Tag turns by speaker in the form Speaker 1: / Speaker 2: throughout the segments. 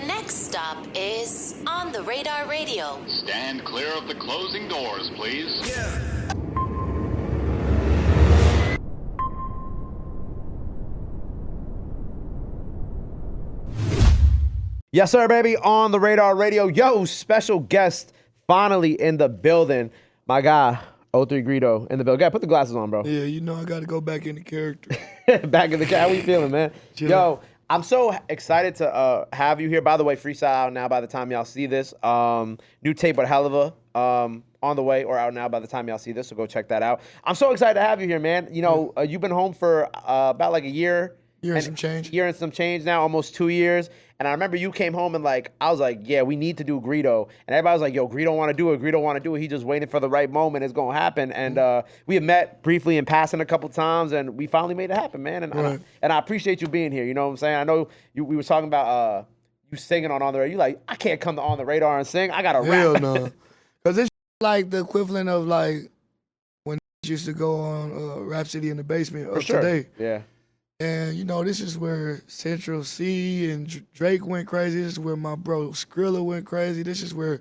Speaker 1: next stop is On the Radar Radio.
Speaker 2: Stand clear of the closing doors, please.
Speaker 3: Yeah.
Speaker 4: Yes, sir, baby. On the Radar Radio. Yo, special guest finally in the building. My guy, 03 Greedo in the building. Gotta put the glasses on, bro.
Speaker 3: Yeah, you know I got to go back into character.
Speaker 4: Back in the cat. How you feeling, man?
Speaker 3: Chillin'.
Speaker 4: Yo, I'm so excited to have you here. By the way, freestyle out now by the time y'all see this. New tape with Helluva on the way or out now by the time y'all see this, so go check that out. I'm so excited to have you here, man. You know, you've been home for about like a year.
Speaker 3: Year and some change.
Speaker 4: Year and some change now, almost 2 years. And I remember you came home and like, I was like, yeah, we need to do Greedo. And everybody was like, yo, Greedo want to do it. Greedo want to do it. He just waiting for the right moment. It's going to happen. And we had met briefly in passing a couple times and we finally made it happen, man. And, I appreciate you being here. You know what I'm saying? I know we were talking about you singing on the radar. You like, I can't come to On the Radar and sing. I got to rap.
Speaker 3: Hell no. Because it's like the equivalent of like when used to go on Rhapsody in the Basement
Speaker 4: For sure.
Speaker 3: today.
Speaker 4: Yeah.
Speaker 3: And, you know, this is where Central C and Drake went crazy. This is where my bro Skrilla went crazy. This is where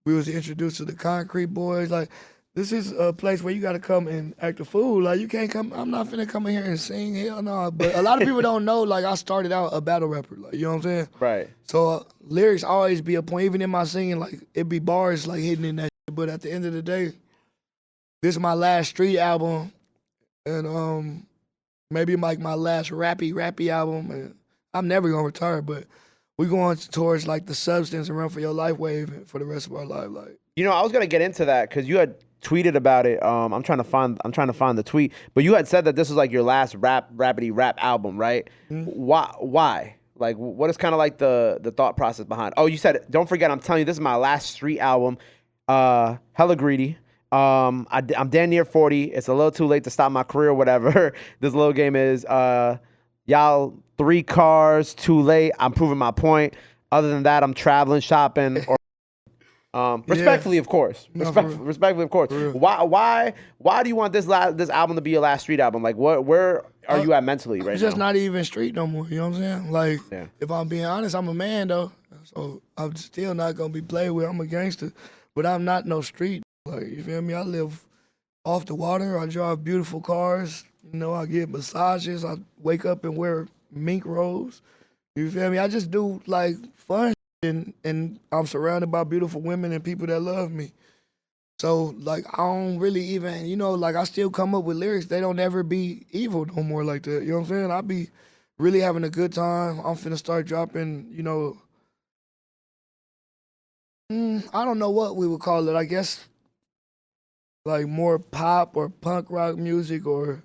Speaker 3: we was introduced to the Concrete Boys. Like, this is a place where you got to come and act a fool. Like, you can't come. I'm not finna come in here and sing. Hell no. But a lot of people don't know, like, I started out a battle rapper. Like, you know what I'm saying?
Speaker 4: Right.
Speaker 3: So lyrics always be a point. Even in my singing, like, it be bars, like, hidden in that shit. But at the end of the day, this is my last street album. And, maybe like my last rappy album. And I'm never gonna retire, but we going towards like the substance and Run for Your Life wave for the rest of our life. Like,
Speaker 4: you know, I was gonna get into that because you had tweeted about it. I'm trying to find the tweet, but you had said that this was like your last rapidy rap album, right?
Speaker 3: Mm-hmm.
Speaker 4: Why? Like, what is kind of like the thought process behind? Oh, you said, don't forget, I'm telling you, this is my last street album. Hella greedy. I'm damn near 40. It's a little too late to stop my career, whatever. This little game is, y'all 3 cars, too late. I'm proving my point. Other than that, I'm traveling, shopping, or respectfully, of course. Respectfully, of course. Why do you want this album to be your last street album? Like, where are you at mentally right now?
Speaker 3: It's just not even street no more. You know what I'm saying? Like, if I'm being honest, I'm a man though, so I'm still not gonna be played with. I'm a gangster, but I'm not no street. Like, you feel me? I live off the water. I drive beautiful cars. You know, I get massages. I wake up and wear mink robes. You feel me? I just do, like, fun shit, and I'm surrounded by beautiful women and people that love me. So, like, I don't really even, you know, like, I still come up with lyrics. They don't ever be evil no more like that. You know what I'm saying? I be really having a good time. I'm finna start dropping, you know, I don't know what we would call it. I guess like more pop or punk rock music, or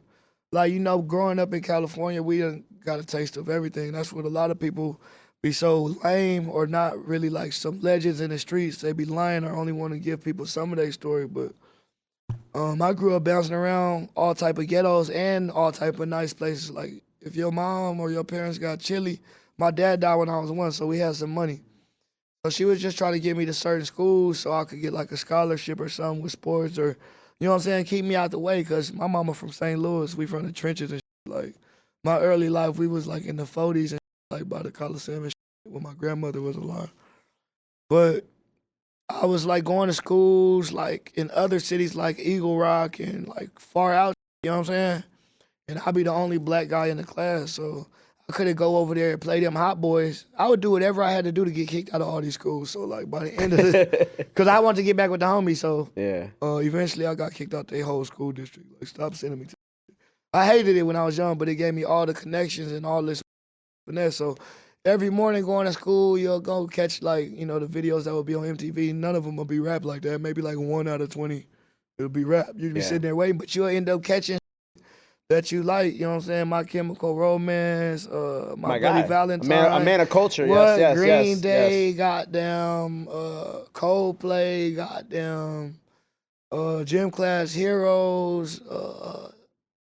Speaker 3: like, you know, growing up in California, we done got a taste of everything. That's what a lot of people be so lame or not really like some legends in the streets. They be lying or only want to give people some of their story. But I grew up bouncing around all type of ghettos and all type of nice places. Like, if your mom or your parents got chili, my dad died when I was 1, so we had some money. So she was just trying to get me to certain schools so I could get like a scholarship or something with sports, or, you know what I'm saying, keep me out the way, because my mama from St. Louis, we from the trenches and shit. Like, my early life, we was like in the 40s and like by the Coliseum and shit when my grandmother was alive. But I was like going to schools like in other cities like Eagle Rock and like far out, you know what I'm saying? And I'd be the only black guy in the class, so I couldn't go over there and play them hot boys. I would do whatever I had to do to get kicked out of all these schools. So, like, by the end of it, because I wanted to get back with the homies, so eventually I got kicked out the whole school district. Like, stop sending me to. I hated it when I was young, but it gave me all the connections and all this finesse. So every morning going to school, you'll go catch, like, you know, the videos that will be on MTV. None of them will be rap like that. Maybe like 1 out of 20 it'll be rap. You'll be sitting there waiting, but you'll end up catching that you like, you know what I'm saying? My Chemical Romance, my Bloody Valentine.
Speaker 4: A man of culture,
Speaker 3: what?
Speaker 4: yes.
Speaker 3: Green Day, goddamn, Coldplay, goddamn, Gym Class Heroes, the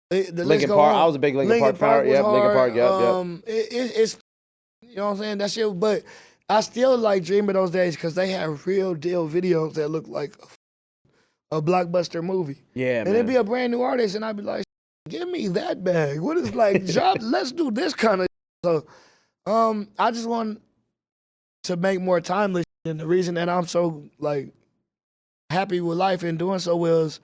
Speaker 4: Linkin Park. I was a big Linkin Park fan. Yep, Linkin Park, yep.
Speaker 3: It's, you know what I'm saying? That shit, but I still like dream of those days because they have real deal videos that look like a blockbuster movie.
Speaker 4: Yeah,
Speaker 3: and it'd be a brand new artist, and I'd be like, give me that bag. What is like, job? Let's do this kind of. So, I just want to make more timeless. And the reason that I'm so like happy with life and doing so well is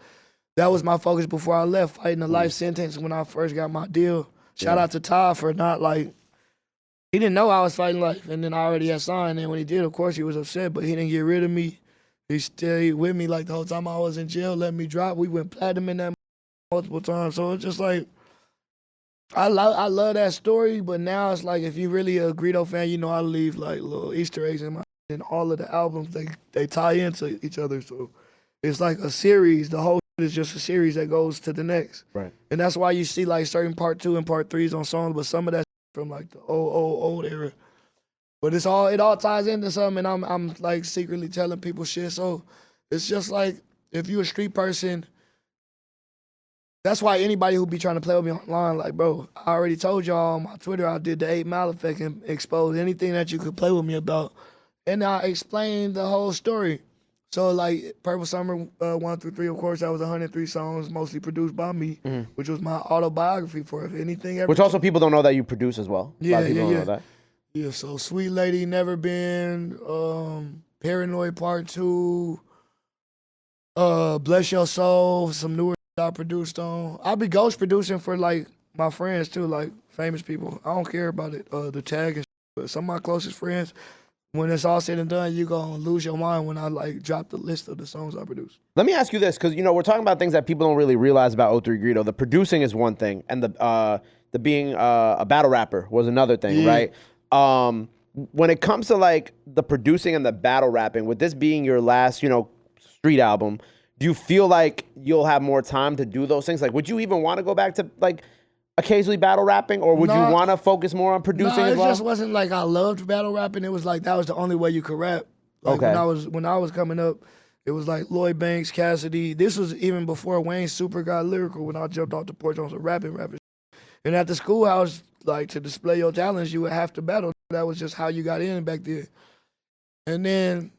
Speaker 3: that was my focus before I left, fighting a life sentence when I first got my deal. Shout out to Todd for not like, he didn't know I was fighting life, and then I already had signed. And when he did, of course, he was upset, but he didn't get rid of me. He stayed with me like the whole time I was in jail, let me drop. We went platinum in that multiple times. So it's just like, I love that story, but now it's like, if you really a Greedo fan, you know I leave like little Easter eggs in my, and all of the albums, they tie into each other. So it's like a series. The whole is just a series that goes to the next.
Speaker 4: Right.
Speaker 3: And that's why you see like certain part 2 and part 3s on songs, but some of that from like the old era. But it all ties into something, and I'm like secretly telling people shit. So it's just like, if you a street person, that's why anybody who be trying to play with me online, like, bro, I already told y'all on my Twitter I did the 8 Mile effect and exposed anything that you could play with me about. And I explained the whole story. So like Purple Summer 1 through 3, of course, that was 103 songs, mostly produced by me, which was my autobiography for if anything ever.
Speaker 4: Which also people don't know that you produce as well. A lot of people don't know that.
Speaker 3: Yeah, so Sweet Lady, Never Been, Paranoid Part 2, Bless Your Soul, some newer I produced on. I'll be ghost producing for like my friends too, like famous people. I don't care about it, the tag and shit, but some of my closest friends, when it's all said and done, you gonna lose your mind when I like drop the list of the songs I produced.
Speaker 4: Let me ask you this, because we're talking about things that people don't really realize about O3 Greedo. The producing is one thing, and the being a battle rapper was another thing, right? When it comes to like the producing and the battle rapping, with this being your last, street album, do you feel like you'll have more time to do those things? Like, would you even want to go back to like occasionally battle rapping, or would you want to focus more on producing as well?
Speaker 3: It just wasn't like I loved battle rapping. It was like that was the only way you could rap. Like when I was coming up, it was like Lloyd Banks, Cassidy. This was even before Wayne Super got lyrical. When I jumped off the porch on some rapping. And at the schoolhouse, like to display your talents, you would have to battle. That was just how you got in back then. And then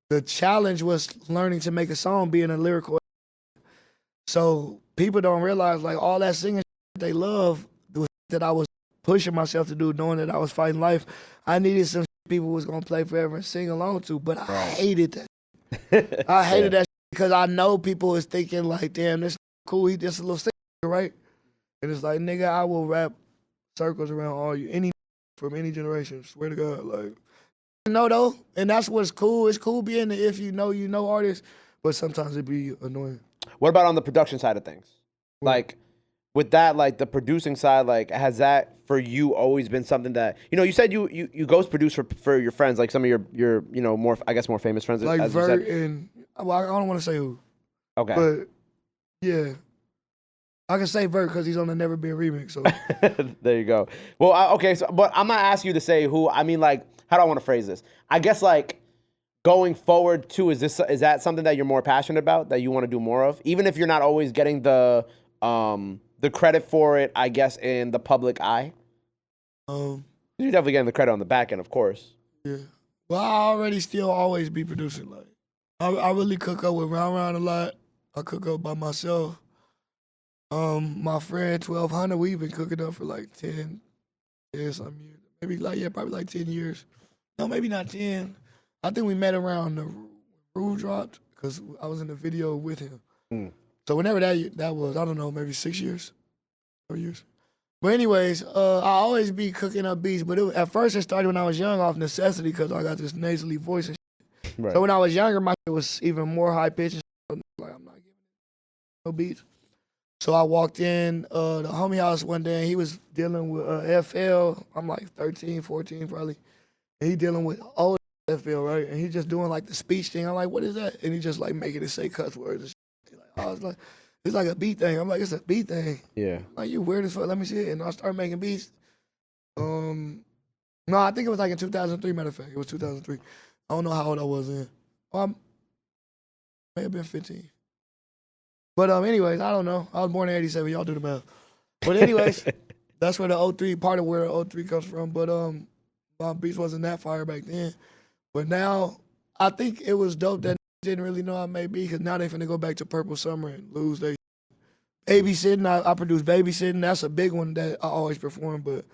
Speaker 3: the challenge was learning to make a song being a lyrical. So people don't realize like all that singing they love was that I was pushing myself to do, knowing that I was fighting life. I needed some people who was gonna play forever and sing along to, but I hated that. I hated that because I know people was thinking like, damn, this cool, he just a little singer, right? And it's like, nigga, I will rap circles around all you, any from any generation, swear to God, like. No though, and that's what's cool. It's cool being the if you know artists, but sometimes it be annoying.
Speaker 4: What about on the production side of things? Like with that, like the producing side, like has that for you always been something that you said you ghost produce for your friends, like some of your more more famous friends,
Speaker 3: like
Speaker 4: as
Speaker 3: Vert
Speaker 4: you said.
Speaker 3: and well, I don't want to say who.
Speaker 4: Okay.
Speaker 3: But yeah, I can say Vert because he's on the Never Been remix. So
Speaker 4: there you go. Well, okay. So, but I'm not asking you to say who. I mean, like, how do I want to phrase this? I guess like going forward too. Is that something that you're more passionate about, that you want to do more of, even if you're not always getting the credit for it? I guess in the public eye. You're definitely getting the credit on the back end, of course.
Speaker 3: Yeah. Well, I already still always be producing. Like, I really cook up with Round a lot. I cook up by myself. My friend 1200, we've been cooking up for like 10 years, some years. Maybe probably like 10 years. No, maybe not 10. I think we met around the Rule dropped because I was in the video with him. So whenever that was, I don't know, maybe 6 years, 4 years. But anyways, I always be cooking up beats. But at first it started when I was young off necessity because I got this nasally voice and shit. Right. So when I was younger, my shit was even more high pitched. Like, I'm not giving no beats. So I walked in the homie house one day and he was dealing with FL. I'm like 13, 14 probably. And he dealing with old FL, right? And he just doing like the speech thing. I'm like, what is that? And he just like making it say cuss words and shit. I was like, it's like a beat thing. I'm like, it's a beat thing.
Speaker 4: Yeah.
Speaker 3: Like, you weird as fuck. Let me see it. And I started making beats. No, I think it was like in 2003, matter of fact. It was 2003. I don't know how old I was then. May have been 15. But anyways, I don't know. I was born in 87. Y'all do the math. But anyways, that's where the 03, part of where the 03 comes from. But my beats wasn't that fire back then. But now, I think it was dope that didn't really know I made beats because now they finna go back to Purple Summer and lose their Babysitting. I produced Babysitting. That's a big one that I always perform. But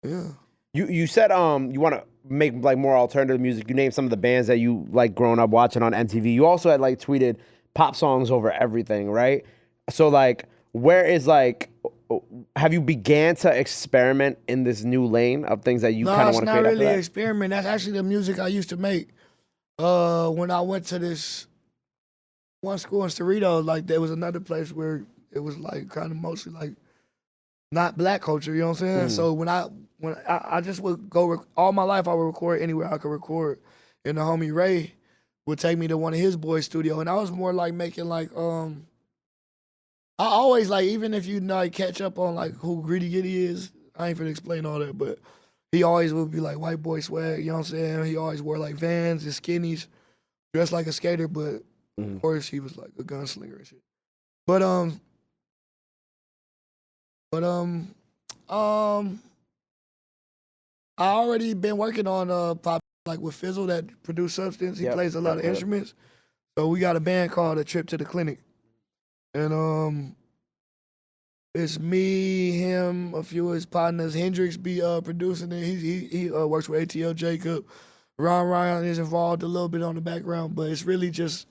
Speaker 3: yeah.
Speaker 4: You said you want to make like more alternative music. You name some of the bands that you like growing up watching on MTV. You also had like tweeted pop songs over everything, right? So like, where is like, have you began to experiment in this new lane of things that you kind of want to create?
Speaker 3: No, it's not
Speaker 4: after
Speaker 3: really an
Speaker 4: that?
Speaker 3: experiment. That's actually the music I used to make. When I went to this one school in Cerritos, like there was another place where it was like kind of mostly like not black culture, you know what I'm saying? So when I just would go all my life, I would record anywhere I could record. And the homie Ray would take me to one of his boys' studio, and I was more like making like I always like, even if you like catch up on like who Greedy Giddy is, I ain't finna explain all that, but he always would be like white boy swag, you know what I'm saying? He always wore like Vans and skinnies, dressed like a skater, but of course he was like a gunslinger and shit. But I already been working on pop like with Fizzle that produced Substance. He plays a lot of instruments. So we got a band called A Trip to the Clinic. And it's me, him, a few of his partners. Hendrix be producing it. He works with ATL Jacob. Ron Ryan is involved a little bit on the background, but it's really just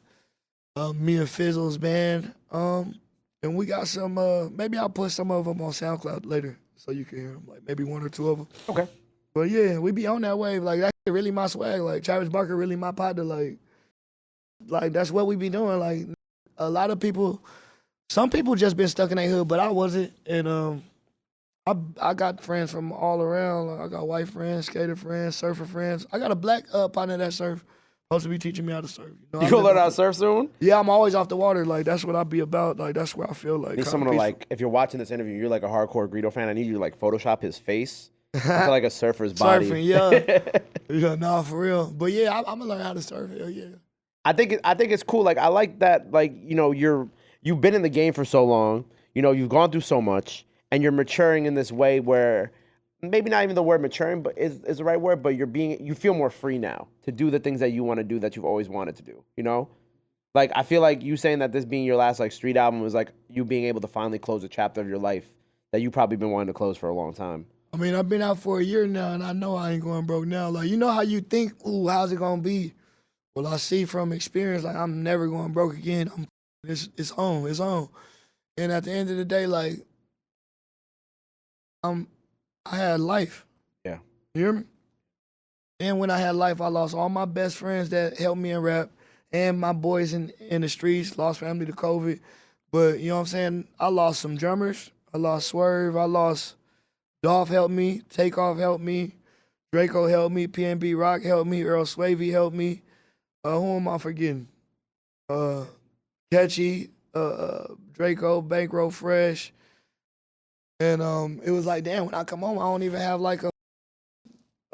Speaker 3: me and Fizzle's band. And we got some, maybe I'll put some of them on SoundCloud later so you can hear them, like maybe one or two of them.
Speaker 4: Okay.
Speaker 3: But yeah, we be on that wave. Like, that's really my swag. Like, Travis Barker really my partner. Like that's what we be doing. Like, a lot of people, some people just been stuck in their hood, but I wasn't. And I got friends from all around. Like, I got white friends, skater friends, surfer friends. I got a black partner that surf. Supposed to be teaching me how to surf.
Speaker 4: You gonna learn how to surf soon?
Speaker 3: Yeah, I'm always off the water. Like, that's what I be about. Like, that's where I feel like.
Speaker 4: I need someone to like, if you're watching this interview, you're like a hardcore Greedo fan. I need you to like Photoshop his face into like a surfer's body.
Speaker 3: Surfing, yeah. Yeah, nah, for real. But yeah, I'm gonna learn how to surf. Hell yeah.
Speaker 4: I think it's cool. Like I like that. Like you've been in the game for so long. You've gone through so much, and you're maturing in this way where maybe not even the word maturing, but is the right word. But you feel more free now to do the things that you want to do that you've always wanted to do. Like I feel like you saying that this being your last like street album was like you being able to finally close a chapter of your life that you probably been wanting to close for a long time.
Speaker 3: I mean, I've been out for a year now, and I know I ain't going broke now. Like, you know how you think, ooh, how's it gonna be? Well, I see from experience, like, I'm never going broke again. It's on. And at the end of the day, like, I had life.
Speaker 4: Yeah.
Speaker 3: You hear me? And when I had life, I lost all my best friends that helped me in rap, and my boys in the streets, lost family to COVID. But, you know what I'm saying? I lost some drummers. I lost Swerve. I lost Dolph helped me. Takeoff helped me. Draco helped me. PNB Rock helped me. Earl Swavey helped me. Who am I forgetting? Catchy, Draco, Bankroll Fresh. And it was like, damn, when I come home, I don't even have like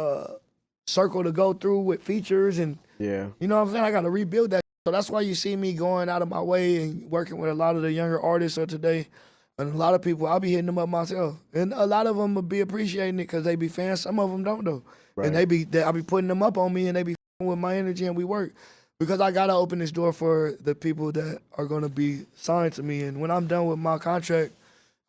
Speaker 3: a circle to go through with features. And,
Speaker 4: Yeah.
Speaker 3: you know what I'm saying? I got to rebuild that. So that's why you see me going out of my way and working with a lot of the younger artists of today. And a lot of people, I'll be hitting them up myself. And a lot of them will be appreciating it because they be fans. Some of them don't, though.
Speaker 4: Right.
Speaker 3: And I be putting them up on me, and they be with my energy, and we work. Because I got to open this door for the people that are going to be signed to me. And when I'm done with my contract,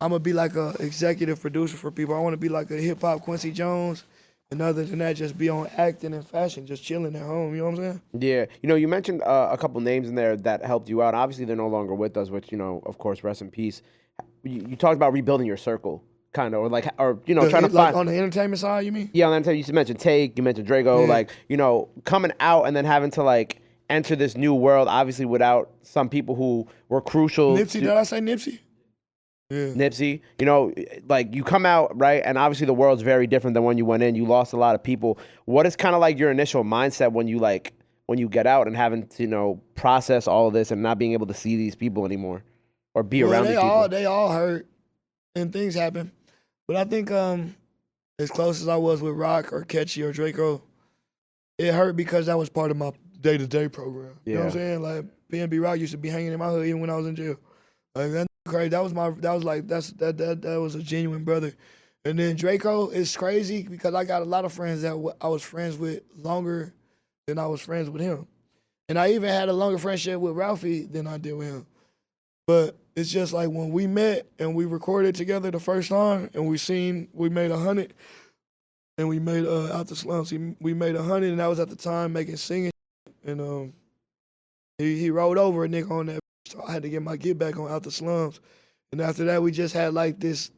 Speaker 3: I'm going to be like a executive producer for people. I want to be like a hip-hop Quincy Jones. And other than that, just be on acting and fashion, just chilling at home. You know what I'm saying?
Speaker 4: Yeah. You mentioned a couple names in there that helped you out. Obviously, they're no longer with us, which, of course, rest in peace. You talked about rebuilding your circle, kind of, trying to find
Speaker 3: on the entertainment side. You mean?
Speaker 4: Yeah, on the entertainment. You mentioned Take, you mentioned Drago, coming out and then having to like enter this new world, obviously without some people who were crucial.
Speaker 3: Nipsey, did I say Nipsey? Yeah.
Speaker 4: Nipsey, like you come out, right, and obviously the world's very different than when you went in. You lost a lot of people. What is kind of like your initial mindset when you get out and having to process all of this and not being able to see these people anymore? Or be around these people.
Speaker 3: They all hurt, and things happen. But I think as close as I was with Rock or Catchy or Draco, it hurt because that was part of my day-to-day program. You know what I'm saying? Like PNB Rock used to be hanging in my hood even when I was in jail. Like that crazy. That was a genuine brother. And then Draco is crazy because I got a lot of friends that I was friends with longer than I was friends with him, and I even had a longer friendship with Ralphie than I did with him. But it's just like when we met and we recorded together the first time and we made 100, and we made Out the Slums. We made 100, and that was at the time making singing. And he rolled over a nigga on that, so I had to get my get back on Out the Slums. And after that, we just had like this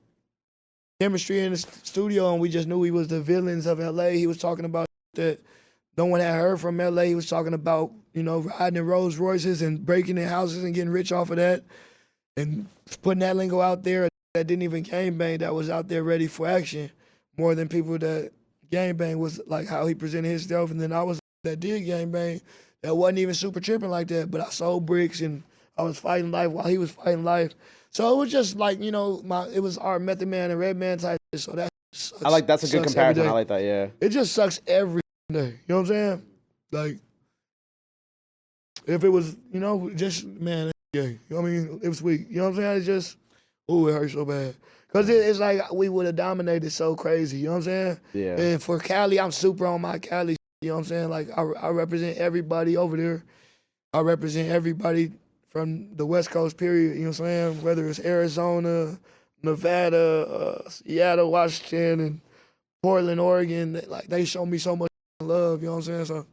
Speaker 3: chemistry in the studio, and we just knew he was the villains of LA. He was talking about that no one had heard from LA. He was talking about, riding in Rolls Royces and breaking in houses and getting rich off of that, and putting that lingo out there that didn't even gangbang, that was out there ready for action, more than people that gangbang was like how he presented himself. And then I was that did gangbang that wasn't even super tripping like that, but I sold bricks and I was fighting life while he was fighting life. So it was just like, it was our Method Man and Red Man type. So that sucks.
Speaker 4: That's a good comparison. I like that, yeah.
Speaker 3: It just sucks every day. You know what I'm saying? Like, if it was, just, man, yeah. You know what I mean? It was weak. You know what I'm saying? It's just, it hurts so bad. Because it's like we would have dominated so crazy. You know what I'm saying?
Speaker 4: Yeah.
Speaker 3: And for Cali, I'm super on my Cali. You know what I'm saying? Like, I represent everybody over there. I represent everybody from the West Coast, period. You know what I'm saying? Whether it's Arizona, Nevada, Seattle, Washington, and Portland, Oregon. Like, they show me so much love. You know what I'm saying? So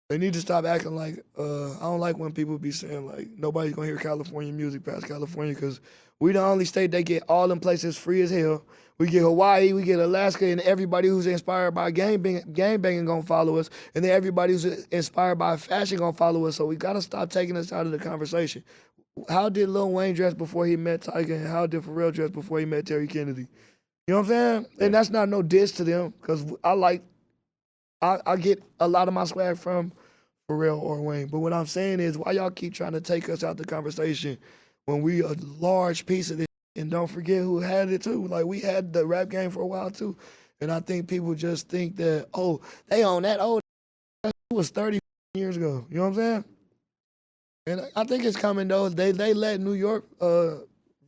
Speaker 3: they need to stop acting like, I don't like when people be saying, like, nobody's going to hear California music past California, because we the only state they get all them places free as hell. We get Hawaii, we get Alaska, and everybody who's inspired by gangbanging gonna follow us, and then everybody who's inspired by fashion gonna follow us. So we gotta stop taking us out of the conversation. How did Lil Wayne dress before he met Tyga, and how did Pharrell dress before he met Terry Kennedy? You know what I'm saying? Yeah. And that's not no diss to them, because I get a lot of my swag from Pharrell or Wayne. But what I'm saying is, why y'all keep trying to take us out the conversation when we a large piece of this? And don't forget who had it too. Like, we had the rap game for a while too. And I think people just think that, they own that. That was 30 years ago. You know what I'm saying? And I think it's coming though. They let New York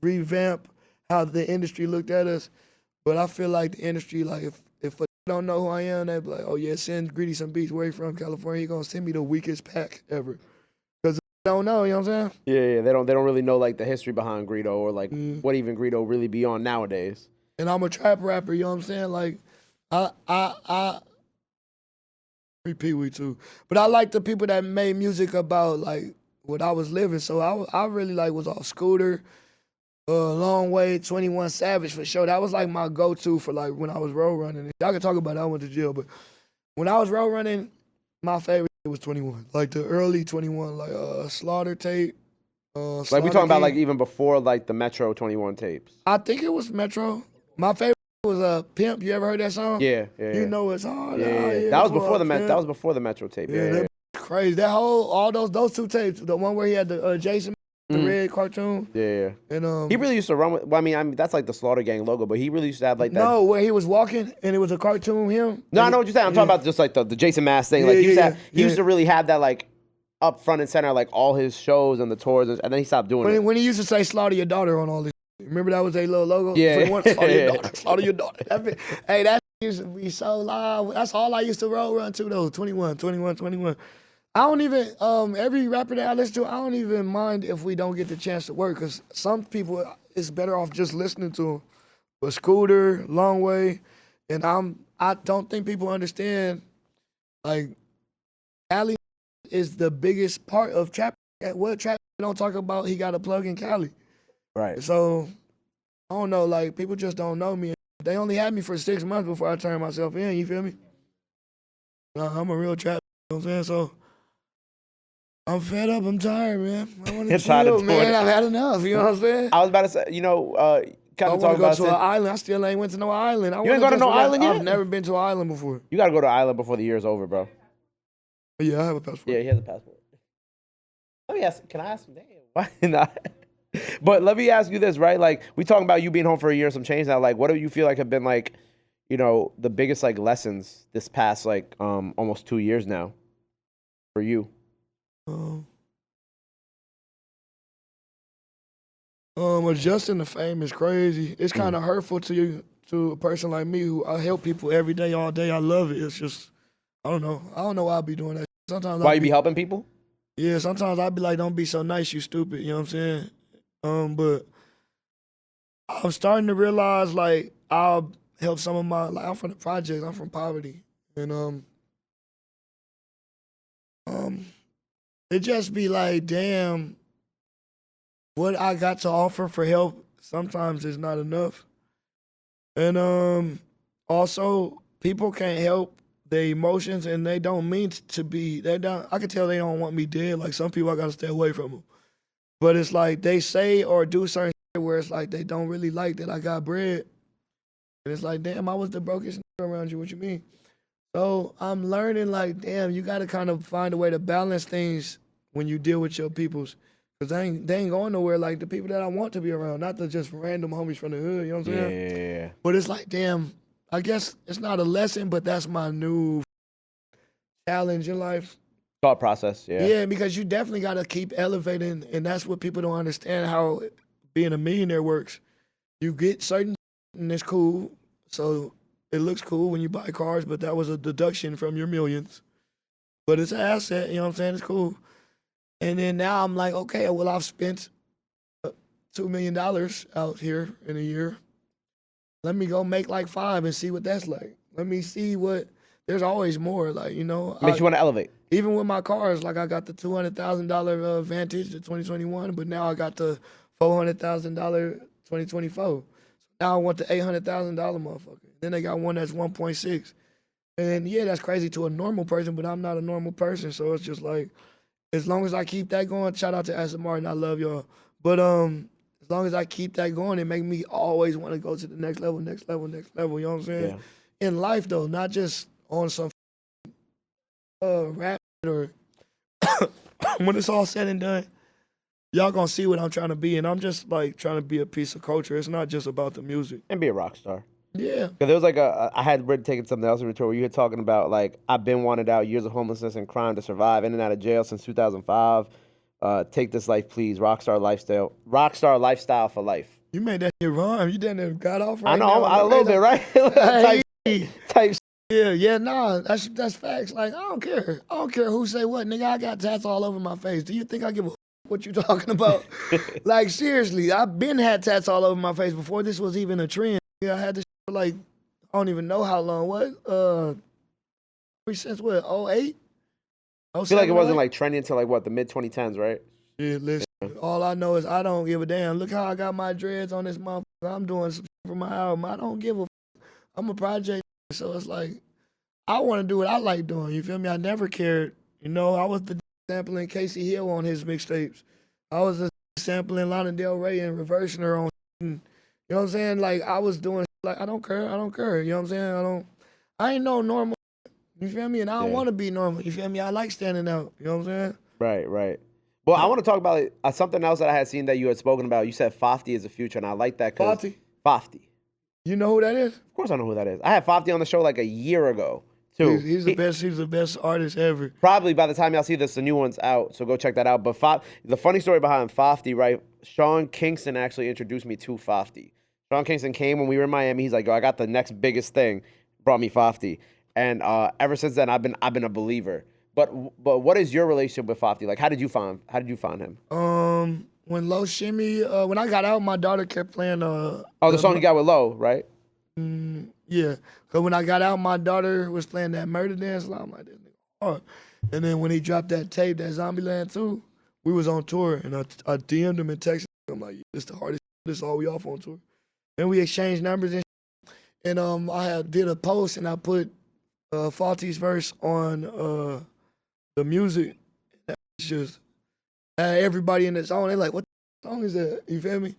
Speaker 3: revamp how the industry looked at us. But I feel like the industry, like, if I don't know who I am, they be like, oh yeah, send Greedy some beats. Where he from? California. He gonna send me the weakest pack ever. Don't know, you know what I'm saying?
Speaker 4: Yeah, they don't really know like the history behind Greedo, or like what even Greedo really be on nowadays.
Speaker 3: And I'm a trap rapper, you know what I'm saying? Like, I repeat we too. But I like the people that made music about like what I was living. So I really like was off Scooter, Long Way, 21 Savage for sure. That was like my go-to for like when I was road running. Y'all can talk about it, I went to jail, but when I was road running, my favorite was 21, like the early 21, like Slaughter tape.
Speaker 4: Like we talking about like even before like the Metro 21 tapes.
Speaker 3: I think it was Metro. My favorite was Pimp. You ever heard that song?
Speaker 4: Yeah.
Speaker 3: You know it's hard.
Speaker 4: Yeah. That was before that was before the Metro tape.
Speaker 3: Yeah. Crazy. That all those two tapes. The one where he had the Jason. The red cartoon.
Speaker 4: Yeah.
Speaker 3: And
Speaker 4: he really used to run with, I mean, that's like the Slaughter Gang logo, but he really used to have like that.
Speaker 3: No, where he was walking and it was a cartoon him.
Speaker 4: No, I know what you're saying. I'm talking about just like the Jason Mask thing. Like he used to really have that like up front and center, like all his shows and the tours, and then he stopped doing it.
Speaker 3: When he used to say slaughter your daughter on all this. Remember that was a little logo?
Speaker 4: Yeah.
Speaker 3: Slaughter your daughter. Slaughter your daughter. That used to be so loud. That's all I used to roll run to though. 21. I don't even, every rapper that I listen to, I don't even mind if we don't get the chance to work, because some people, it's better off just listening to them. But Scooter, Long Way, and I don't think people understand, like, Cali is the biggest part of trap. What trap don't talk about, he got a plug in Cali.
Speaker 4: Right.
Speaker 3: So, I don't know, like, people just don't know me. They only had me for 6 months before I turned myself in, you feel me? I'm a real trap, you know what I'm saying? So, I'm fed up. I'm tired, man. I want to chill, man. I've had enough. You know what I'm saying?
Speaker 4: I was about to say, kind of talking about
Speaker 3: an island. I still ain't went to no island.
Speaker 4: You ain't go to no island yet?
Speaker 3: I've never been to an island before.
Speaker 4: You got to go to an island before the year's over, bro.
Speaker 3: Yeah, I have a passport.
Speaker 4: Yeah, he has a passport. Let me ask. Can I ask him? Damn, why not? But let me ask you this, right? Like, we talking about you being home for a year, some change now. Like, what do you feel like have been like, the biggest like lessons this past like almost 2 years now for you?
Speaker 3: Adjusting to fame is crazy. It's kind of hurtful to a person like me who I help people every day, all day. I love it. It's just, I don't know why I be doing that. Sometimes
Speaker 4: why you be helping people?
Speaker 3: Yeah, sometimes I be like, don't be so nice, you stupid. You know what I'm saying? But I'm starting to realize like help some of my, like, I'm from the projects, I'm from poverty. And it just be like, damn, what I got to offer for help sometimes is not enough. And also people can't help their emotions, and they don't mean to be. They don't. I can tell they don't want me dead. Like some people, I gotta stay away from them. But it's like they say or do certain shit where it's like they don't really like that I got bread, and it's like, damn, I was the brokest around you. What you mean? So I'm learning, like, damn, you gotta kind of find a way to balance things when you deal with your peoples. Cause they ain't going nowhere, like the people that I want to be around, not the just random homies from the hood, you know what I'm saying?
Speaker 4: Yeah.
Speaker 3: But it's like, damn, I guess it's not a lesson, but that's my new challenge in life.
Speaker 4: Thought process, yeah.
Speaker 3: Yeah, because you definitely gotta keep elevating, and that's what people don't understand, how being a millionaire works. You get certain and it's cool, so it looks cool when you buy cars, but that was a deduction from your millions. But it's an asset, you know what I'm saying? It's cool. And then now I'm like, okay, well, I've spent $2 million out here in a year. Let me go make like 5 and see what that's like. Let me see what, there's always more, like, you know.
Speaker 4: Makes you want to elevate.
Speaker 3: Even with my cars, like I got the $200,000 Vantage, the 2021, but now I got the $400,000 2024. Now I want the $800,000 motherfucker. Then they got one that's 1.6. And yeah, that's crazy to a normal person, but I'm not a normal person, so it's just like, as long as I keep that going, shout out to Aston Martin, I love y'all. But as long as I keep that going, it make me always want to go to the next level, next level, next level. You know what I'm saying? Yeah. In life though, not just on some rap or when it's all said and done, y'all gonna see what I'm trying to be, and I'm just like trying to be a piece of culture. It's not just about the music.
Speaker 4: And be a rock star.
Speaker 3: Yeah.
Speaker 4: Because there was like I had read taking something else in return where you were talking about like, I've been wanted out, years of homelessness and crime to survive, in and out of jail since 2005. Take this life, please. Rockstar lifestyle for life.
Speaker 3: You made that shit rhyme. You didn't got off right
Speaker 4: I know,
Speaker 3: now.
Speaker 4: a little bit, right? type.
Speaker 3: Yeah, nah, that's facts. Like, I don't care who say what, nigga. I got tats all over my face. Do you think I give a what you talking about? Like, seriously, I've been had tats all over my face before this was even a trend. Yeah, I had this shit for like, I don't even know how long. What? Since what? 08?
Speaker 4: I feel like it wasn't like trending until like what, the mid 2010s, right?
Speaker 3: Yeah, listen. All I know is I don't give a damn. Look how I got my dreads on this motherfucker. I'm doing some shit for my album. I don't give a. I'm a project, so it's like I want to do what I like doing. You feel me? I never cared. You know, I was the sampling Casey Hill on his mixtapes. I was the sampling Lana Del Rey and reversing her on. You know what I'm saying? Like I was doing like I don't care. You know what I'm saying? I ain't no normal. You feel me? And I don't want to be normal. You feel me? I like standing out. You know what I'm saying?
Speaker 4: Right. Well, I want to talk about something else that I had seen that you had spoken about. You said Fafy is the future, and I like that because Fafy.
Speaker 3: You know who that is?
Speaker 4: Of course I know who that is. I had Fafy on the show like a year ago, too.
Speaker 3: He's the best. He's the best artist ever.
Speaker 4: Probably by the time y'all see this, the new one's out, so go check that out. But the funny story behind Fafy, right? Sean Kingston actually introduced me to Fafy. Sean Kingston came when we were in Miami. He's like, yo, I got the next biggest thing. Brought me Fafy. And ever since then, I've been a believer. But what is your relationship with Fafy? Like, how did you find him?
Speaker 3: When Low Shimmy, when I got out, my daughter kept playing.
Speaker 4: The song you got with Low, right?
Speaker 3: Yeah. Cause when I got out, my daughter was playing that Murder Dance. I'm like, this nigga hard. And then when he dropped that tape, that Zombieland 2, we was on tour, and I DM'd him and texted him. I'm like, this the hardest. This all we off on tour. And we exchanged numbers and I did a post and I put Fafy's verse on the music. It's just everybody in the song, they like, what the song is that? You feel me?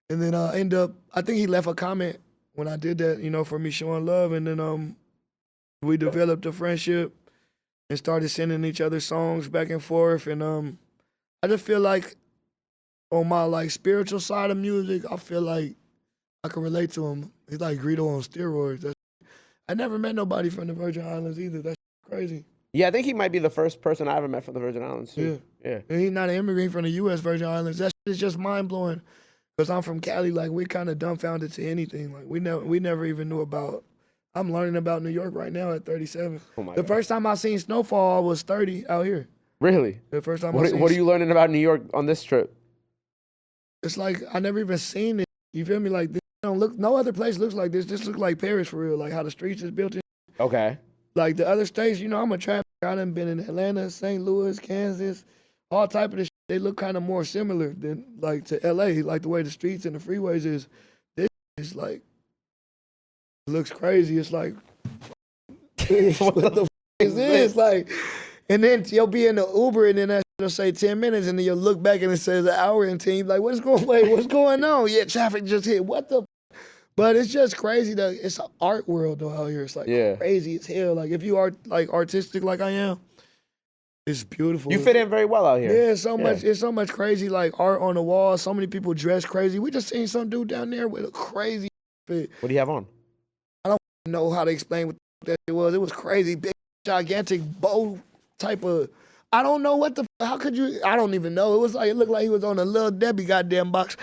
Speaker 3: And then I think he left a comment when I did that, you know, for me showing love. And then we developed a friendship and started sending each other songs back and forth. And I just feel like on my like spiritual side of music, I feel like I can relate to him. He's like Greedo on steroids. I never met nobody from the Virgin Islands either. That's crazy.
Speaker 4: Yeah, I think he might be the first person I ever met from the Virgin Islands too. Yeah.
Speaker 3: And he's not an immigrant from the U.S. Virgin Islands. That shit is just mind-blowing. Because I'm from Cali, like, we're kind of dumbfounded to anything. Like, we never even knew about, I'm learning about New York right now at 37.
Speaker 4: Oh my
Speaker 3: the
Speaker 4: God.
Speaker 3: First time I seen snowfall, I was 30 out here.
Speaker 4: Really?
Speaker 3: The first time
Speaker 4: what are you learning about New York on this trip?
Speaker 3: It's like, I never even seen it. You feel me? Like, this don't look. No other place looks like this. This looks like Paris for real. Like how the streets is built.
Speaker 4: Okay.
Speaker 3: Like the other states, I'm a traffic. I done been in Atlanta, St. Louis, Kansas, all type of this. They look kind of more similar than like to LA. Like the way the streets and the freeways is. This is like it looks crazy. It's like what the is this? Like, and then you'll be in the Uber and then it'll say 10 minutes and then you'll look back and it says an hour and 10. Like, what's going on? Yeah, traffic just hit. What the? But it's just crazy that it's an art world though out here. It's like crazy as hell. Like if you are like artistic like I am, it's beautiful.
Speaker 4: You fit in very well out here.
Speaker 3: Yeah, it's so much crazy like art on the wall. So many people dress crazy. We just seen some dude down there with a crazy fit.
Speaker 4: What do you have on?
Speaker 3: I don't know how to explain what that it was. It was crazy, big, gigantic bow type of. I don't know what the. How could you? I don't even know. It looked like he was on a Little Debbie goddamn box.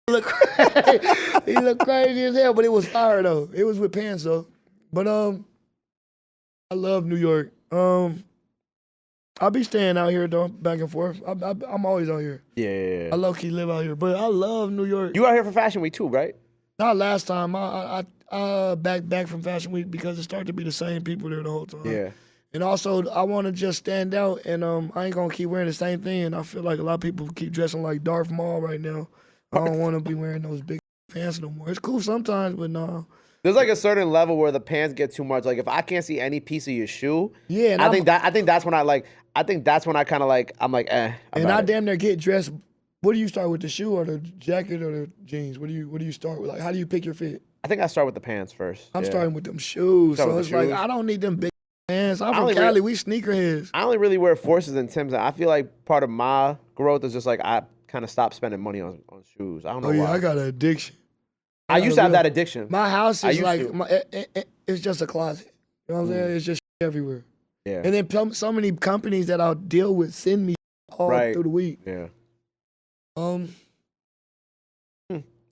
Speaker 3: He looked crazy as hell, but it was fire though. It was with pants though. But I love New York. I'll be staying out here though, back and forth. I'm always out here.
Speaker 4: Yeah.
Speaker 3: I low key live out here, but I love New York.
Speaker 4: You out here for Fashion Week too, right?
Speaker 3: Not last time. I back from Fashion Week because it started to be the same people there the whole time.
Speaker 4: Yeah.
Speaker 3: And also, I want to just stand out, and I ain't gonna keep wearing the same thing. And I feel like a lot of people keep dressing like Darth Maul right now. I don't want to be wearing those big pants no more. It's cool sometimes, but no.
Speaker 4: There's like a certain level where the pants get too much. Like if I can't see any piece of your shoe,
Speaker 3: yeah,
Speaker 4: I think that's when I kind of like I'm like
Speaker 3: and I damn near get dressed. What do you start with, the shoe or the jacket or the jeans? What do you start with? Like how do you pick your fit?
Speaker 4: I think I start with the pants first.
Speaker 3: I'm starting with them shoes. So it's like I don't need them big pants. I'm from Cali. We sneakerheads.
Speaker 4: I only really wear Forces and Timbs. I feel like part of my growth is just like I kind of stopped spending money on shoes. I don't know why.
Speaker 3: I got an addiction.
Speaker 4: I used to have that addiction.
Speaker 3: My house is like it's just a closet. You know what I'm saying? It's just everywhere.
Speaker 4: Yeah.
Speaker 3: And then so many companies that I'll deal with send me all through the week.
Speaker 4: Yeah.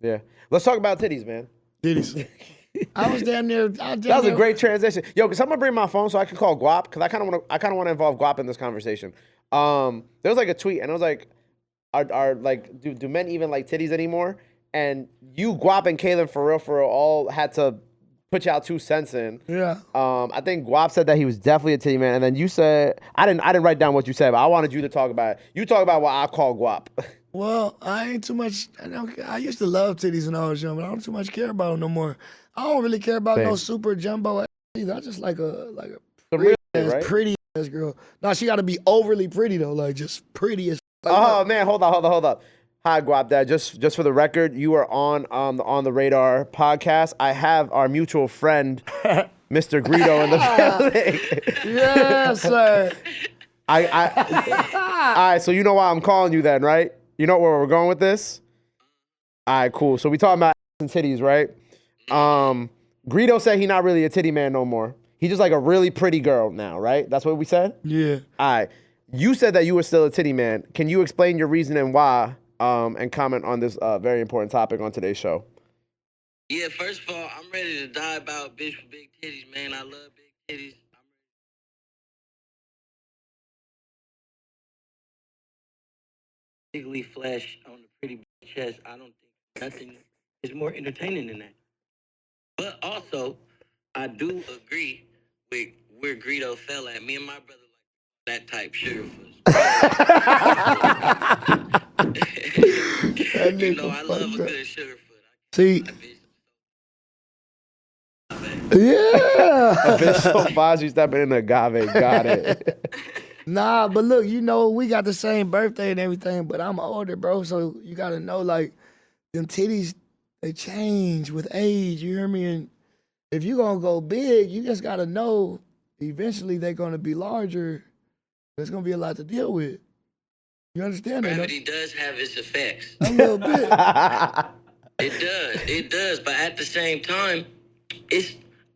Speaker 3: Yeah.
Speaker 4: Let's talk about titties, man.
Speaker 3: Titties. I was damn near.
Speaker 4: That was a great transition. Yo, cause I'm gonna bring my phone so I can call Guap, cause I kind of want to involve Guap in this conversation. There was like a tweet, and it was like, are like do men even like titties anymore? And you, Guap, and Kaylin for real all had to put y'all 2 cents in.
Speaker 3: Yeah.
Speaker 4: I think Guap said that he was definitely a titty man, and then you said I didn't write down what you said, but I wanted you to talk about it. You talk about what I call Guap.
Speaker 3: Well, I ain't too much. I used to love titties when I was young, but I don't too much care about them no more. I don't really care about no super jumbo ass either. I just like a pretty ass girl. Now she got to be overly pretty though, like just pretty as. Like,
Speaker 4: man, hold up. Hi, Guap Dad. Just for the record, you are on the Radar podcast. I have our mutual friend, Mr. Greedo, in the building.
Speaker 3: Yes, sir.
Speaker 4: All right, so you know why I'm calling you then, right? You know where we're going with this? All right, cool. So we talking about ass and titties, right? Greedo said he not really a titty man no more. He just like a really pretty girl now, right? That's what we said?
Speaker 3: Yeah.
Speaker 4: All right. You said that you were still a titty man. Can you explain your reason and why, and comment on this very important topic on today's show?
Speaker 5: Yeah, first of all, I'm ready to die about bitch with big titties, man. I love big titties. Bigly flesh on the pretty chest. I don't think nothing is more entertaining than that. But also, I do agree with where Greedo fell at. Me and my brother like that type sugarfoot. You know, I love a good sugarfoot.
Speaker 3: See. Yeah.
Speaker 4: A bitch so fast you stepping in the agave. Got it.
Speaker 3: Nah, but look, we got the same birthday and everything, but I'm older, bro. So you gotta know, like, them titties, they change with age. You hear me? And if you gonna go big, you just gotta know eventually they're gonna be larger. There's gonna be a lot to deal with. You understand that?
Speaker 5: Gravity does have its effects.
Speaker 3: A little bit.
Speaker 5: It does. But at the same time,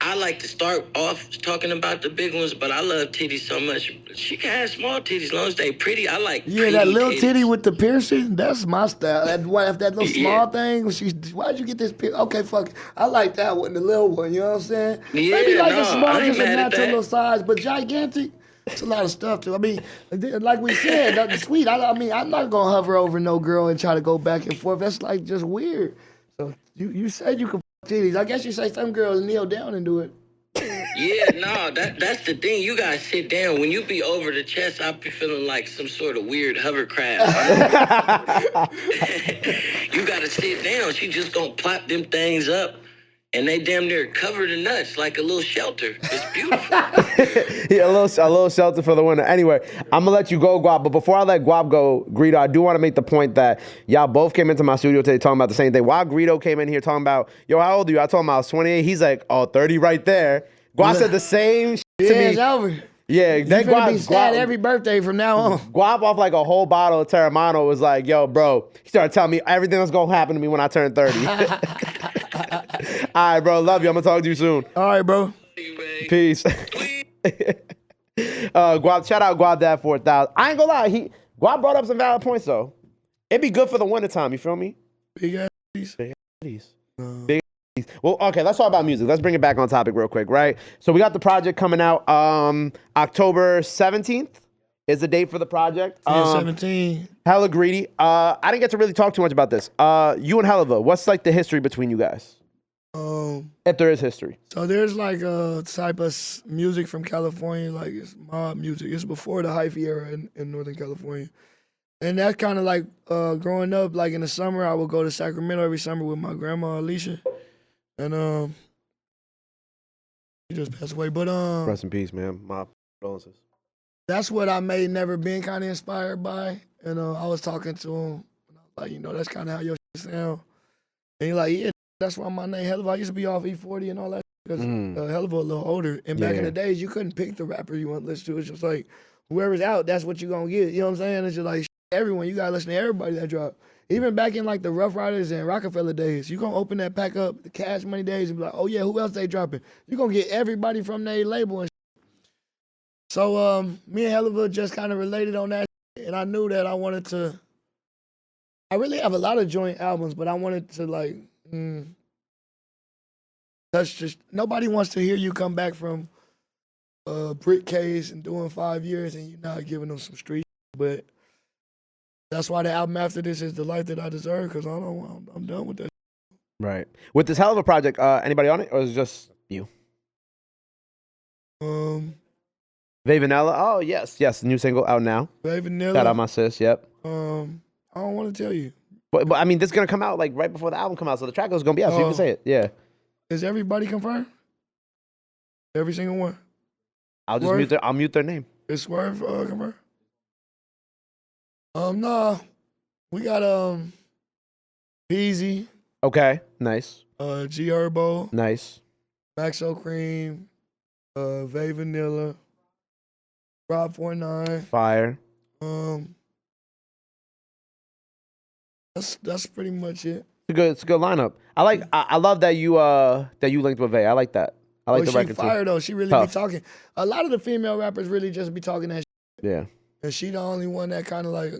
Speaker 5: I like to start off talking about the big ones, but I love titties so much. She can have small titties as long as they pretty. I like
Speaker 3: that little
Speaker 5: titties.
Speaker 3: titty with the piercing, that's my style. That little small thing, why'd you get this piercing? Okay, fuck it. I like that one, the little one, you know what I'm saying?
Speaker 5: Yeah,
Speaker 3: maybe like a small,
Speaker 5: I ain't
Speaker 3: just a
Speaker 5: mad at
Speaker 3: natural
Speaker 5: that.
Speaker 3: little size, but gigantic, it's a lot of stuff too. I mean, like we said, that's sweet. I mean, I'm not gonna hover over no girl and try to go back and forth. That's like just weird. So you said you could fuck titties. I guess you say some girls kneel down and do it.
Speaker 5: Yeah, no, that's the thing. You gotta sit down. When you be over the chest, I be feeling like some sort of weird hovercraft. You gotta sit down. She just gonna plop them things up, and they damn near cover the nuts like a little shelter. It's beautiful.
Speaker 4: Yeah, a little shelter for the winter. Anyway, I'm gonna let you go, Guap. But before I let Guap go, Greedo, I do want to make the point that y'all both came into my studio today talking about the same thing. While Greedo came in here talking about, yo, how old are you? I told him I was 28. He's like, oh, 30 right there. Guap said the same shit to me.
Speaker 3: It's over.
Speaker 4: Yeah,
Speaker 3: You
Speaker 4: that
Speaker 3: finna be sad
Speaker 4: Guap,
Speaker 3: every birthday from now on.
Speaker 4: Guap off like a whole bottle of Terramano was like, yo, bro. He started telling me everything that's gonna happen to me when I turn 30. All right, bro. Love you. I'm gonna talk to you soon.
Speaker 3: All right, bro.
Speaker 4: Peace. Guap, shout out Guap Dad 4000. I ain't gonna lie, Guap brought up some valid points though. It'd be good for the wintertime, you feel me?
Speaker 3: Big ass.
Speaker 4: Big ass. Big ass. Well, okay, let's talk about music. Let's bring it back on topic real quick, right? So we got the project coming out October 17th is the date for the project.
Speaker 3: 17.
Speaker 4: Hella Greedy. I didn't get to really talk too much about this. You and Helluva, what's like the history between you guys? If there is history.
Speaker 3: So there's like a type of music from California, like it's mob music. It's before the hyphy era in Northern California. And that's kind of like growing up, like in the summer, I would go to Sacramento every summer with my grandma, Alicia. And she just passed away. But
Speaker 4: Rest in peace, man. My condolences.
Speaker 3: that's what I may never been kind of inspired by. And I was talking to him, and I was like, that's kind of how your shit sound. And he's like, yeah, that's why my name Helluva. I used to be off E40 and all that because Helluva a little older. And back in the days, you couldn't pick the rapper you want to listen to. It's just like, whoever's out, that's what you're going to get. You know what I'm saying? It's just like, everyone, you got to listen to everybody that drop. Even back in like the Rough Riders and Rockefeller days, you're going to open that pack up, the Cash Money days, and be like, oh yeah, who else they dropping? You're going to get everybody from their label and shit. So me and Helluva just kind of related on that shit, and I knew that I wanted to, I really have a lot of joint albums, but I wanted to like, that's just, nobody wants to hear you come back from a brick case and doing 5 years and you're not giving them some street, but that's why the album after this is The Life That I Deserve, because I'm done with that.
Speaker 4: Right. With this Helluva project, anybody on it, or is it just you? Vanilla. Oh yes, the new single out now.
Speaker 3: Vanilla.
Speaker 4: Shout out my sis. Yep.
Speaker 3: I don't want to tell you.
Speaker 4: But I mean, this is gonna come out like right before the album comes out, so the track is gonna be out. So you can say it. Yeah.
Speaker 3: Is everybody confirmed? Every single one.
Speaker 4: I'll just mute their name.
Speaker 3: Is Swerve confirmed? No. We got Peasy.
Speaker 4: Okay. Nice.
Speaker 3: G Herbo.
Speaker 4: Nice.
Speaker 3: Maxo Cream. Vay Vanilla. Rob 49.
Speaker 4: Fire.
Speaker 3: That's pretty much it.
Speaker 4: It's a good lineup. I love that you linked with Vay. I like that. I like the record too.
Speaker 3: She fire though. She really
Speaker 4: Tough.
Speaker 3: be talking. A lot of the female rappers really just be talking that shit.
Speaker 4: Yeah.
Speaker 3: And she the only one that kind of like,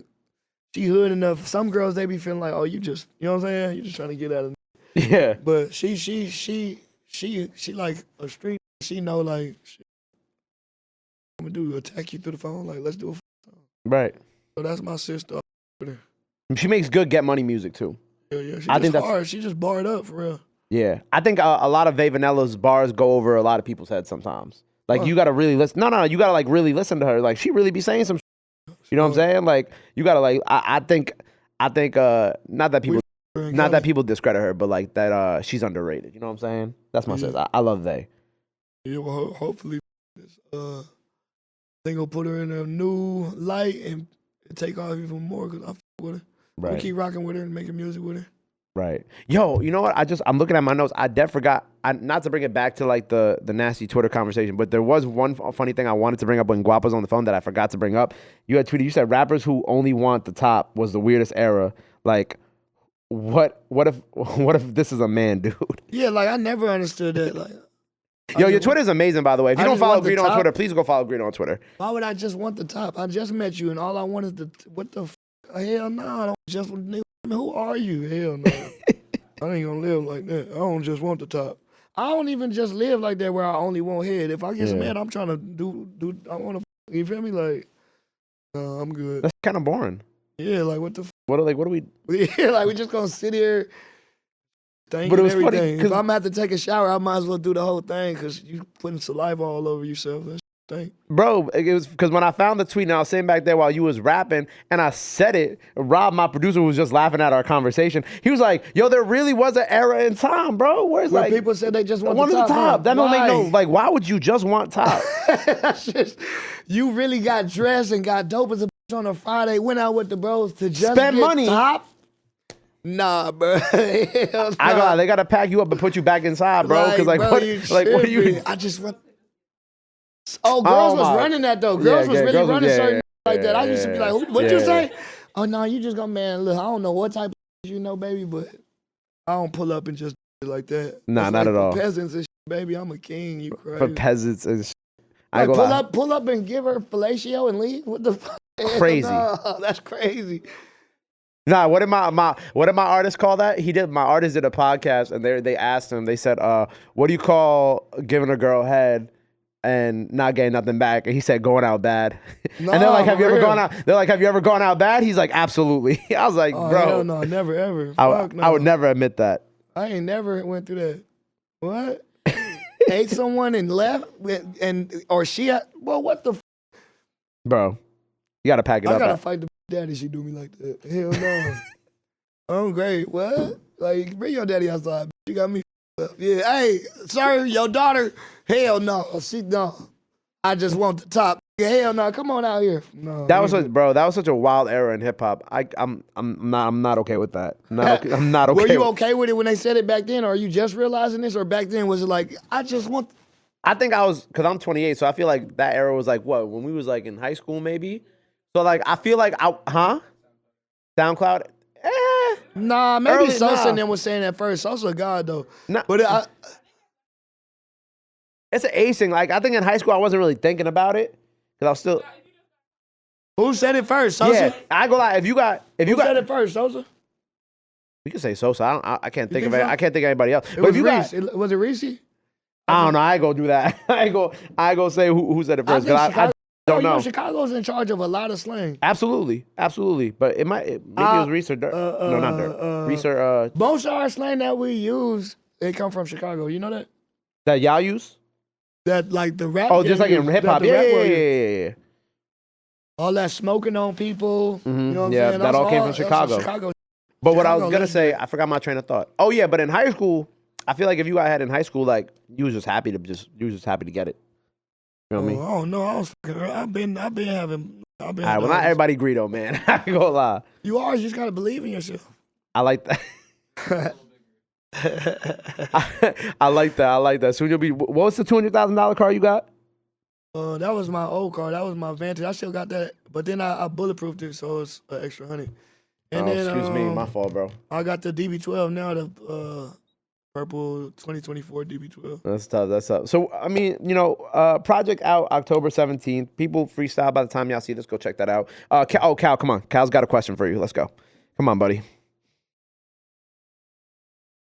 Speaker 3: she hood enough. Some girls, they be feeling like, oh, you know what I'm saying? You just trying to get out of
Speaker 4: Yeah.
Speaker 3: But she like a street. She know like, shit, I'm gonna do attack you through the phone. Like, let's do a song.
Speaker 4: Right.
Speaker 3: So that's my sister.
Speaker 4: She makes good Get Money music too.
Speaker 3: Yeah.
Speaker 4: I think that's
Speaker 3: hard. She just barred up for real.
Speaker 4: Yeah, I think a lot of Vay Vanilla's bars go over a lot of people's heads sometimes. Like you gotta really listen. No, you gotta like really listen to her. Like she really be saying some. You know what I'm saying? Like you gotta like. I think not that people discredit her, but like that she's underrated. You know what I'm saying? That's my sense. I love Vay.
Speaker 3: Yeah, well, hopefully this thing will put her in a new light and take off even more because I f with her.
Speaker 4: Right.
Speaker 3: We keep rocking with her and making music with her.
Speaker 4: Right. Yo, you know what? I'm looking at my notes. I forgot. Not to bring it back to like the nasty Twitter conversation, but there was one funny thing I wanted to bring up when Guap was on the phone that I forgot to bring up. You had tweeted. You said rappers who only want the top was the weirdest era. Like, what if this is a man, dude?
Speaker 3: Yeah, like I never understood that. Like,
Speaker 4: yo, your Twitter is amazing, by the way. If you don't follow Greedo on Twitter, please go follow Greedo on Twitter.
Speaker 3: Why would I just want the top? I just met you, and all I want is what the hell no, I don't just nigga. Who are you? Hell no. I ain't gonna live like that. I don't just want the top. I don't even just live like that where I only want head. If I get some head, I'm trying to do. I want to. You feel me? Like, no, I'm good.
Speaker 4: That's kind of boring.
Speaker 3: Yeah, like what the.
Speaker 4: What are we?
Speaker 3: Yeah, like we just gonna sit here. thing
Speaker 4: But it
Speaker 3: and
Speaker 4: was funny
Speaker 3: everything. If
Speaker 4: 'cause-
Speaker 3: I'm about to take a shower, I might as well do the whole thing because you putting saliva all over yourself. That's thing.
Speaker 4: Bro, it was because when I found the tweet and I was sitting back there while you was rapping and I said it, Rob, my producer, was just laughing at our conversation. He was like, yo, there really was an era in time, bro. Where's
Speaker 3: Where
Speaker 4: like
Speaker 3: people said they just want
Speaker 4: one
Speaker 3: the
Speaker 4: of the
Speaker 3: top.
Speaker 4: top. That don't make no, like, why would you just want top?
Speaker 3: That's just, you really got dressed and got dope as a bitch on a Friday, went out with the bros to just
Speaker 4: Spend
Speaker 3: get
Speaker 4: money.
Speaker 3: top? Nah, bro. Hell
Speaker 4: I
Speaker 3: nah.
Speaker 4: got they gotta pack you up and put you back inside, bro. Because like,
Speaker 3: bro,
Speaker 4: what,
Speaker 3: you
Speaker 4: like, what are you?
Speaker 3: tripping. I just went. Oh, girls was
Speaker 4: my-
Speaker 3: running that though. Girls was really
Speaker 4: girls was-
Speaker 3: running certain like
Speaker 4: yeah,
Speaker 3: that. I used to be
Speaker 4: yeah,
Speaker 3: like, what'd you
Speaker 4: yeah.
Speaker 3: say? Oh no, you just gonna, man, look, I don't know what type of you know, baby, but I don't pull up and just like that.
Speaker 4: Nah,
Speaker 3: That's
Speaker 4: not
Speaker 3: like
Speaker 4: at
Speaker 3: for
Speaker 4: all.
Speaker 3: peasants and shit, baby, I'm a king. You crazy.
Speaker 4: For peasants and shit. I
Speaker 3: Like,
Speaker 4: ain't gonna lie.
Speaker 3: pull up and give her fellatio and leave? What the fuck?
Speaker 4: Crazy.
Speaker 3: No, that's crazy.
Speaker 4: Nah, what did my artist call that? My artist did a podcast and they asked him, they said, what do you call giving a girl head and not getting nothing back? And he said, going out bad. And they're like, have you ever gone out? They're like, have you ever gone out bad? He's like, absolutely. I was like,
Speaker 3: Oh,
Speaker 4: bro,
Speaker 3: hell no, never ever.
Speaker 4: I
Speaker 3: Fuck no.
Speaker 4: would never admit that.
Speaker 3: I ain't never went through that. What? Ate someone and left, or she? Well, what the?
Speaker 4: Bro, you gotta pack it
Speaker 3: I
Speaker 4: up.
Speaker 3: gotta fight the daddy. She do me like that. Hell no. I'm great. What? Like, bring your daddy outside. You got me up. Yeah. Hey, sir, your daughter. Hell no. She no. I just want the top. Hell no. Come on out here. No.
Speaker 4: That was such a wild era in hip hop. I'm not okay with that. I'm not okay.
Speaker 3: Were you
Speaker 4: with-
Speaker 3: okay with it when they said it back then, or are you just realizing this, or back then was it like I just want?
Speaker 4: I think I was, because I'm 28, so I feel like that era was like, what, when we was like in high school maybe? So like, I feel like, SoundCloud?
Speaker 3: Nah, maybe
Speaker 4: Early,
Speaker 3: Sosa
Speaker 4: nah.
Speaker 3: and them was saying that first. Sosa God though.
Speaker 4: Nah.
Speaker 3: But
Speaker 4: It's an age thing. Like, I think in high school I wasn't really thinking about it, because I was still,
Speaker 3: who said it first? Sosa?
Speaker 4: yeah, I go like, if you got,
Speaker 3: Who said it first? Sosa?
Speaker 4: we can say Sosa, I can't think
Speaker 3: think
Speaker 4: of it,
Speaker 3: so?
Speaker 4: I can't think of anybody else.
Speaker 3: It
Speaker 4: But
Speaker 3: was
Speaker 4: if you
Speaker 3: Reese.
Speaker 4: got,
Speaker 3: Was it Reese?
Speaker 4: I don't know, I ain't gonna do that. I ain't gonna say who said it first, because I don't know.
Speaker 3: Chicago's in charge of a lot of slang.
Speaker 4: Absolutely. But maybe it was Reese or Dirt. No, not Dirt. Reese or,
Speaker 3: Most of our slang that we use, they come from Chicago. You know that?
Speaker 4: that y'all use?
Speaker 3: That like the rap.
Speaker 4: Oh, just like in
Speaker 3: game,
Speaker 4: hip
Speaker 3: that
Speaker 4: hop.
Speaker 3: the
Speaker 4: Yeah,
Speaker 3: rap
Speaker 4: yeah,
Speaker 3: world
Speaker 4: yeah,
Speaker 3: use.
Speaker 4: yeah.
Speaker 3: All that smoking on people. You know what I'm
Speaker 4: Yeah,
Speaker 3: saying?
Speaker 4: that
Speaker 3: That's
Speaker 4: all came from
Speaker 3: that's
Speaker 4: Chicago.
Speaker 3: Chicago.
Speaker 4: But what I was
Speaker 3: Chicago
Speaker 4: gonna
Speaker 3: legendary.
Speaker 4: say, I forgot my train of thought. Oh yeah, but in high school, I feel like if you got ahead in high school, like you was just happy to get it. You know what I mean?
Speaker 3: Oh, I don't know. I've been having.
Speaker 4: All right, well not everybody Greedo, man. I ain't gonna lie.
Speaker 3: You are. You just gotta believe in yourself.
Speaker 4: I like that. I like that. Soon you'll be. What was the $200,000 car you got?
Speaker 3: That was my old car. That was my Vantage. I still got that, but then I bulletproofed it, so it's an extra 100. And then,
Speaker 4: Excuse me, my fault, bro.
Speaker 3: I got the DB12 now, the purple 2024 DB12.
Speaker 4: That's tough. So I mean, project out October 17th. People freestyle by the time y'all see this. Go check that out. Cal, come on. Cal's got a question for you. Let's go. Come on, buddy.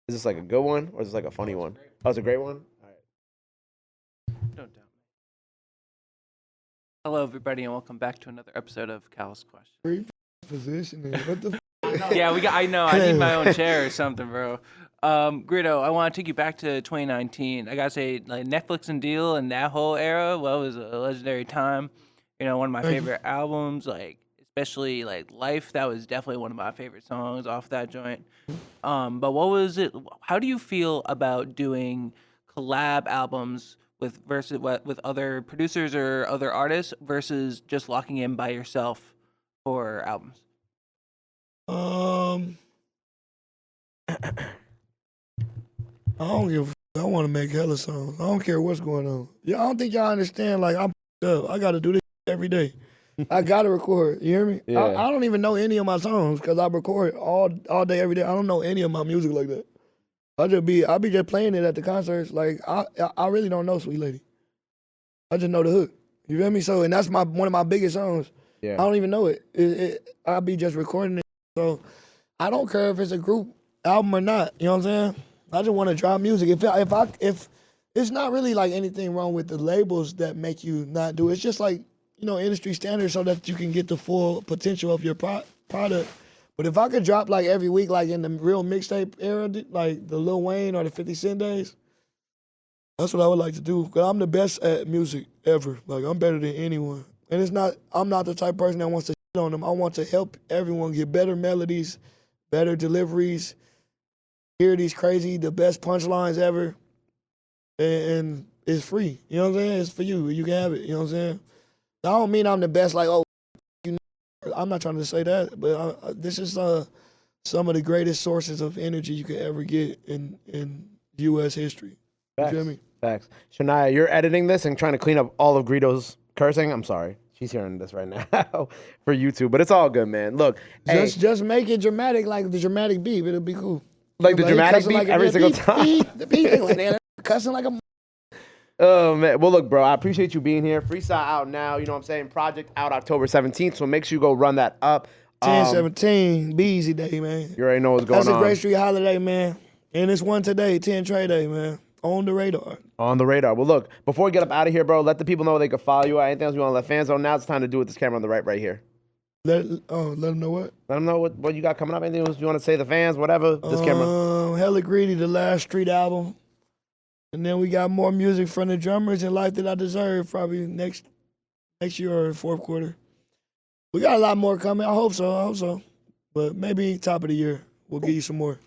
Speaker 4: Is this like a good one or is this like a funny one? Oh, it's a great one? All right.
Speaker 6: Don't doubt me. Hello, everybody, and welcome back to another episode of Cal's Question.
Speaker 3: Positioning. What the
Speaker 6: Yeah, I know. I need my own chair or something, bro. Greedo, I want to take you back to 2019. I gotta say, like Netflix and Deal and that whole era, well, it was a legendary time. One of my favorite albums, like especially like Life. That was definitely one of my favorite songs off that joint. But what was it? How do you feel about doing collab albums with other producers or other artists versus just locking in by yourself for albums?
Speaker 3: I don't give a f- I want to make hella songs. I don't care what's going on. Yeah, I don't think y'all understand. Like, I'm up. I got to do this every day. I got to record. You hear me?
Speaker 4: Yeah.
Speaker 3: I don't even know any of my songs because I record all day, every day. I don't know any of my music like that. I'll be just playing it at the concerts. Like, I really don't know Sweet Lady. I just know the hook. You feel me? So, and that's one of my biggest songs.
Speaker 4: Yeah.
Speaker 3: I don't even know it. I'll be just recording it. So I don't care if it's a group album or not. You know what I'm saying? I just want to drop music. If it's not really like anything wrong with the labels that make you not do it. It's just like, industry standards so that you can get the full potential of your product. But if I could drop like every week, like in the real mixtape era, like the Lil Wayne or the 50 Cent days, that's what I would like to do. Cause I'm the best at music ever. Like I'm better than anyone. And I'm not the type of person that wants to shit on them. I want to help everyone get better melodies, better deliveries, hear the best punchlines ever. And it's free. You know what I'm saying? It's for you. You can have it. You know what I'm saying? I don't mean I'm the best, like, oh, I'm not trying to say that, but this is some of the greatest sources of energy you could ever get in U.S. history.
Speaker 4: Facts.
Speaker 3: You feel me?
Speaker 4: Facts. Shania, you're editing this and trying to clean up all of Greedo's cursing. I'm sorry. She's hearing this right now for YouTube, but it's all good, man. Look,
Speaker 3: just make it dramatic, like the dramatic beep. It'll be cool.
Speaker 4: Like the dramatic beep
Speaker 3: like
Speaker 4: every single time.
Speaker 3: The beep, like they're cussing like a.
Speaker 4: Oh, man. Well, look, bro, I appreciate you being here. Freestyle out now. You know what I'm saying? Project out October 17th. So make sure you go run that up.
Speaker 3: 10/17, be easy day, man.
Speaker 4: You already know what's going on.
Speaker 3: That's a great street holiday, man. And it's one today, 10 trade day, man. On the radar.
Speaker 4: On the radar. Well, look, before we get up out of here, bro, let the people know they can follow you. Anything else you want to let fans know? Now it's time to do with this camera on the right here.
Speaker 3: Let them know what?
Speaker 4: Let them know what you got coming up. Anything else you want to say to the fans, whatever. This camera.
Speaker 3: Hella Greedy, the last street album. And then we got more music from the drummers and Life That I Deserve probably next year or fourth quarter. We got a lot more coming. I hope so. But maybe top of the year, we'll give you some more.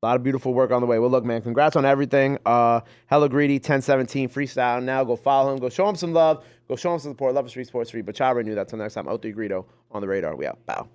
Speaker 4: A lot of beautiful work on the way. Well, look, man, congrats on everything. Hella Greedy, 10/17, freestyle now. Go follow him. Go show him some love. Go show him some support. Love the street, sports street. But y'all already knew that. Till next time, O3 Greedo on the radar. We out. Bow.